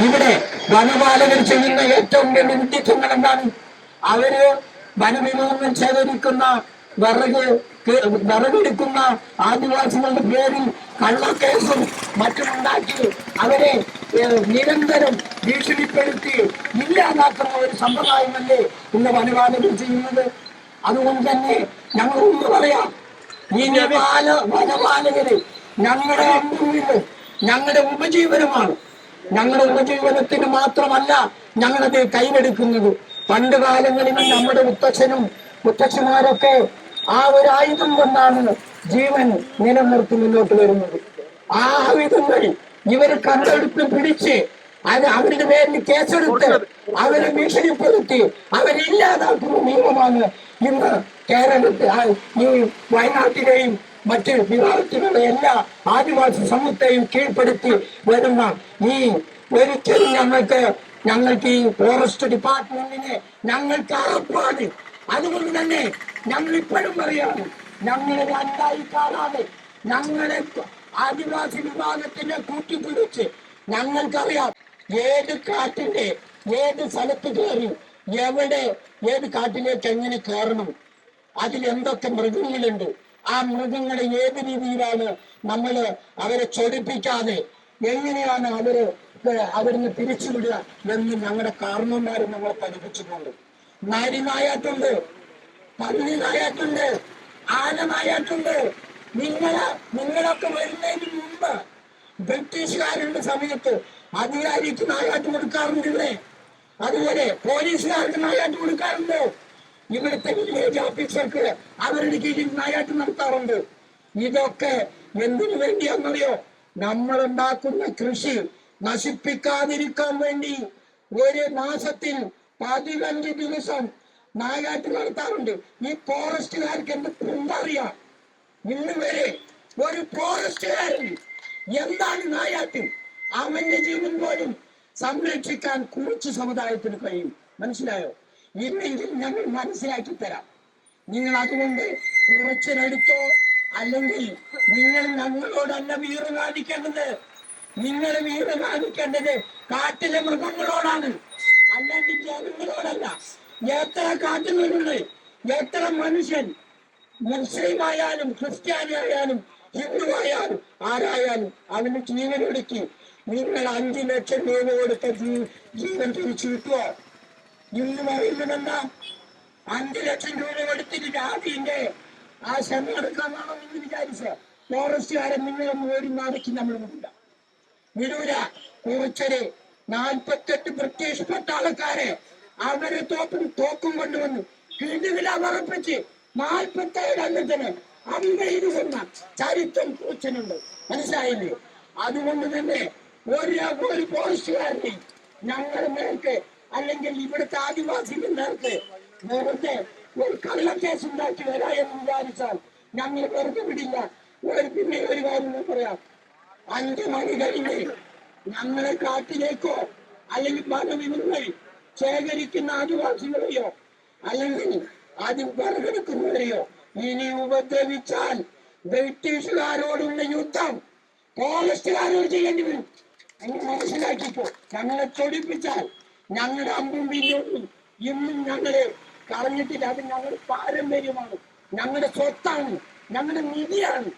ഇവിടെ വനപാലകർ ചെയ്യുന്ന ഏറ്റവും വലിയ വിഡിത്തങ്ങൾ എന്താണ്? അവര് വനവിഭവങ്ങൾ ശേഖരിക്കുന്ന വിറകെടുക്കുന്ന ആദിവാസികളുടെ പേരിൽ കള്ളക്കേസും മറ്റുമുണ്ടാക്കി അവരെ നിരന്തരം ഭീഷണിപ്പെടുത്തി ഇല്ലാതാക്കുന്ന ഒരു സമ്പ്രദായമല്ലേ ഇന്ന് വനപാലകർ ചെയ്യുന്നത്. അതുകൊണ്ട് തന്നെ ഞങ്ങൾ ഒന്ന് പറയാം, ഈ വനപാലകര് ഞങ്ങളുടെ അമ്പൂരില് ഞങ്ങളുടെ ഉപജീവനമാണ്. ഞങ്ങളുടെ ഉപജീവനത്തിന് മാത്രമല്ല ഞങ്ങളത് കൈവെടുക്കുന്നത്. പണ്ട് കാലങ്ങളിൽ നമ്മുടെ മുത്തച്ഛന്മാരൊക്കെ ആ ഒരു ആയുധം കൊണ്ടാണ് ജീവൻ നിലനിർത്തി മുന്നോട്ട് വരുന്നത്. ആ ആയുധങ്ങൾ ഇവർ കണ്ടെടുത്ത് പിടിച്ച് അവരുടെ പേരിൽ കേസെടുത്ത് അവരെ ഭീഷണിപ്പെടുത്തി അവരില്ലാതാക്കുന്ന നിയമമാണ് ഇന്ന് കേരളത്തിൽ ഈ വയനാട്ടിലെയും മറ്റ് വിഭാഗത്തിലുള്ള എല്ലാ ആദിവാസി സമൂഹത്തെയും കീഴ്പ്പെടുത്തി വരുന്ന ഈ ഒരിക്കലും ഞങ്ങൾക്ക് ഈ ഫോറസ്റ്റ് ഡിപ്പാർട്ട്മെന്റിനെ ഞങ്ങൾക്ക് അറപ്പാണ്. അതുകൊണ്ട് തന്നെ ഞങ്ങൾ ഇപ്പോഴും പറയാണ്, ഞങ്ങളെ രണ്ടായി കാണാതെ ഞങ്ങളെ ആദിവാസി വിഭാഗത്തിനെ കൂട്ടിപ്പിടിച്ച് ഞങ്ങൾക്കറിയാം ഏത് കാട്ടിന്റെ ഏത് സ്ഥലത്ത് കയറി എവിടെ ഏത് കാട്ടിലേക്ക് എങ്ങനെ കയറണം, അതിലെന്തൊക്കെ മൃഗങ്ങളുണ്ട്, ആ മൃഗങ്ങളെ ഏത് രീതിയിലാണ് നമ്മൾ അവരെ ചൊടിപ്പിക്കാതെ എങ്ങനെയാണ് അവരിന്ന് തിരിച്ചുവിടുക എന്ന് ഞങ്ങളുടെ കാരണന്മാർ നമ്മളെ പഠിപ്പിച്ചിട്ടുണ്ട്. നരിനായാട്ടുണ്ട്, പന്നി നായാട്ടുണ്ട്, ആന നായാട്ടുണ്ട്. നിങ്ങളൊക്കെ വരുന്നതിന് മുമ്പ് ബ്രിട്ടീഷുകാരുടെ സമയത്ത് അധികാരിക്ക് നായാട്ട് കൊടുക്കാറുണ്ടല്ലേ? അതുപോലെ പോലീസുകാർക്ക് നായാട്ട് കൊടുക്കാറുണ്ട്. ഇവിടുത്തെ വില്ലേജ് ഓഫീസർക്ക് അവരുടെ കീഴിൽ നായാട്ട് നടത്താറുണ്ട്. ഇതൊക്കെ എന്തിനു വേണ്ടിയാണെന്നറിയോ? നമ്മളുണ്ടാക്കുന്ന കൃഷി നശിപ്പിക്കാതിരിക്കാൻ വേണ്ടി ഒരു മാസത്തിൽ 15 ദിവസം നായാട്ട് നടത്താറുണ്ട്. ഈ ഫോറസ്റ്റുകാർക്ക് എന്താ അറിയാം? ഇന്ന് വരെ ഒരു ഫോറസ്റ്റുകാരൻ എന്താണ് നായാട്ട്, അവന്റെ ജീവൻ പോലും സംരക്ഷിക്കാൻ കുറച്ച് സമുദായത്തിന് കഴിയും. മനസ്സിലായോ? ഇല്ലെങ്കിൽ ഞങ്ങൾ മനസ്സിലാക്കി തരാം. നിങ്ങൾ അതുകൊണ്ട് കുറച്ചിനെടുത്തോ, അല്ലെങ്കിൽ നിങ്ങൾ ഞങ്ങളോടല്ല വീറ് കാണിക്കേണ്ടത്. നിങ്ങൾ വീറ് കാണിക്കേണ്ടത് കാട്ടിലെ മൃഗങ്ങളോടാണ്, അല്ലാണ്ട് ജനങ്ങളോടല്ല. എത്ര കാട്ടുകളുണ്ട്, എത്ര മനുഷ്യൻ, മുസ്ലിം ആയാലും ക്രിസ്ത്യാനി ആയാലും ഹിന്ദു ആയാലും ആരായാലും അവന് ജീവനൊടുക്കി നിങ്ങൾ 5 ലക്ഷം രൂപ കൊടുത്ത ജീവൻ തിരിച്ചു കിട്ടുമോ? ഇന്ന് പറയുന്നതെന്താ? 5 ലക്ഷം രൂപ കൊടുത്തിട്ട് ജാതിന്റെ ആ ശ്രമം എടുക്കാന്നാണോ എന്ന് വിചാരിച്ച ഫോറസ്റ്റുകാരൻ നിങ്ങളൊന്നും ഒരു നാടേക്ക് നമ്മൾ വിടൂല. കുറച്ചൊരു 48 ബ്രിട്ടീഷ് പട്ടാളക്കാരെ അവരെ തോക്കും കൊണ്ടുവന്നു കിടുവില ഉറപ്പിച്ച് 47 അംഗത്തിന് 50 കൊന്ന ചരിത്രം കൂച്ചനുണ്ട്. മനസ്സിലായില്ലേ? അതുകൊണ്ട് തന്നെ ഒരു ഫോറസ്റ്റുകാരനെ ഞങ്ങളുടെ നേർക്ക് അല്ലെങ്കിൽ ഇവിടുത്തെ ആദിവാസികളുടെ നേർക്ക് വെറുതെ ഒരു കള്ളക്കേസ് ഉണ്ടാക്കി വരാ എന്ന് വിചാരിച്ചാൽ ഞങ്ങൾ വെറുതെ വിടില്ല. പിന്നെ ഒരു കാര്യം പറയാം, 5 മണി കഴിഞ്ഞ് ഞങ്ങളെ കാട്ടിലേക്കോ അല്ലെങ്കിൽ വനവിഭവങ്ങൾ ശേഖരിക്കുന്ന ആദിവാസികളെയോ അല്ലെങ്കിൽ ആദ്യം വിറകെടുക്കുന്നവരെയോ ഇനി ഉപദ്രവിച്ചാൽ ബ്രിട്ടീഷുകാരോടുള്ള യുദ്ധം ഫോറസ്റ്റുകാരോട് ചെയ്യേണ്ടി വരും. നിങ്ങൾ മനസ്സിലാക്കിക്കോ. ഞങ്ങളെ ചൊടിപ്പിച്ചാൽ ഞങ്ങളുടെ അമ്പും വില്ലും ഇന്നും ഞങ്ങളെ കളഞ്ഞിട്ടില്ല. അത് ഞങ്ങളുടെ പാരമ്പര്യമാണ്, ഞങ്ങളുടെ സ്വത്താണ്, ഞങ്ങളുടെ നിധിയാണ്.